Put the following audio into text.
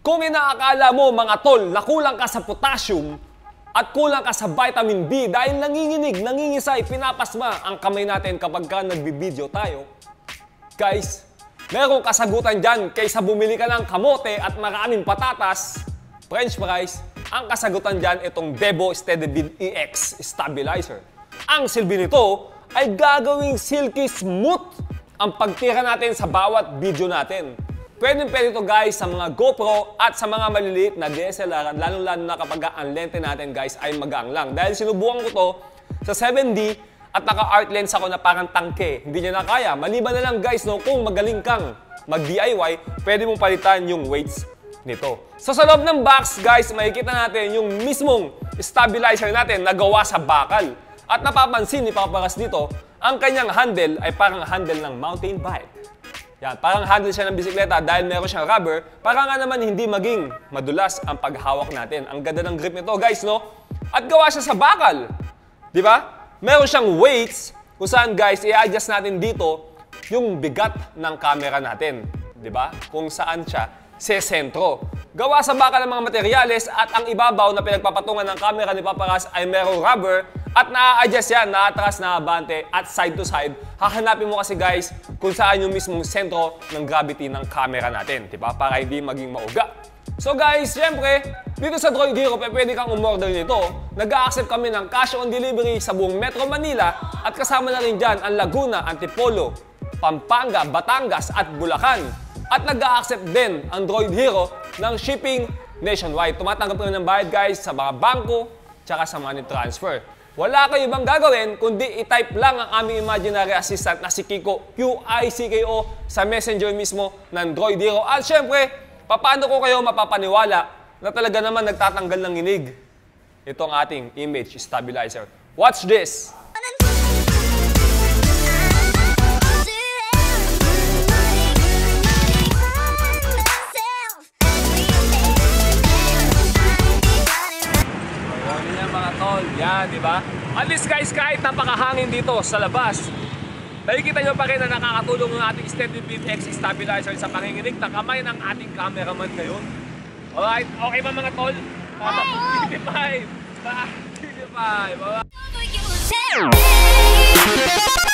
Kung inaakala mo mga tol na kulang ka sa potassium at kulang ka sa vitamin B dahil nanginginig, nangingisay, pinapasma ang kamay natin kapag ka nagbibideo tayo, guys, merong kasagutan dyan kaysa bumili ka ng kamote at maraming patatas, french fries. Ang kasagutan dyan itong Devo SteadyVid EX Stabilizer. Ang silbi nito ay gagawing silky smooth ang pagtira natin sa bawat video natin. Pwede ito guys sa mga GoPro at sa mga maliliit na DSLR, lalo-lalo na kapag ang lente natin guys ay magaang lang. Dahil sinubukan ko to sa 7D at naka-art lens ako na parang tangke. Hindi niya na kaya. Maliban na lang guys, no, kung magaling kang mag-DIY, pwede mong palitan yung weights nito. So sa loob ng box guys, makikita natin yung mismong stabilizer natin na gawa sa bakal. At napapansin ni Paparas dito, ang kanyang handle ay parang handle ng mountain bike. Yan, parang handle siya ng bisikleta dahil meron siyang rubber para nga naman hindi maging madulas ang paghawak natin. Ang ganda ng grip nito guys, no? At gawa siya sa bakal. Di ba? Meron siyang weights kung saan guys, i-adjust natin dito yung bigat ng camera natin. Di ba? Kung saan siya sesentro. Gawa sa bakal ng mga materyales at ang ibabaw na pinagpapatungan ng camera ni Paparas ay merong rubber at na-adjust yan, na-atras, na-abante at side to side. Hahanapin mo kasi guys kung saan yung mismong sentro ng gravity ng camera natin, diba? Para hindi maging mauga. So guys, syempre, dito sa Droid Hero, pwede kang umorder nito. Nag-a-accept kami ng cash on delivery sa buong Metro Manila at kasama na rin dyan ang Laguna, Antipolo, Pampanga, Batangas at Bulacan. At nag-a-accept din ang Droid Hero ng shipping nationwide. Tumatanggap kami ng bayad guys sa mga bangko tsaka sa money transfer. Wala kayo ibang gagawin kundi i-type lang ang aming imaginary assistant na si Kiko, QICKO, sa messenger mismo ng Droid Hero. At syempre, paano ko kayo mapapaniwala na talaga naman nagtatanggal ng nginig? Ito ang ating image stabilizer. Watch this! Yan, di ba? At least guys, kahit napakahangin dito sa labas, nakikita nyo pa rin na nakakatulong ng ating SteadyVid EX Stabilizer sa panginginig na kamay ng ating cameraman ngayon. Alright, okay ba mga tol? 55! 55!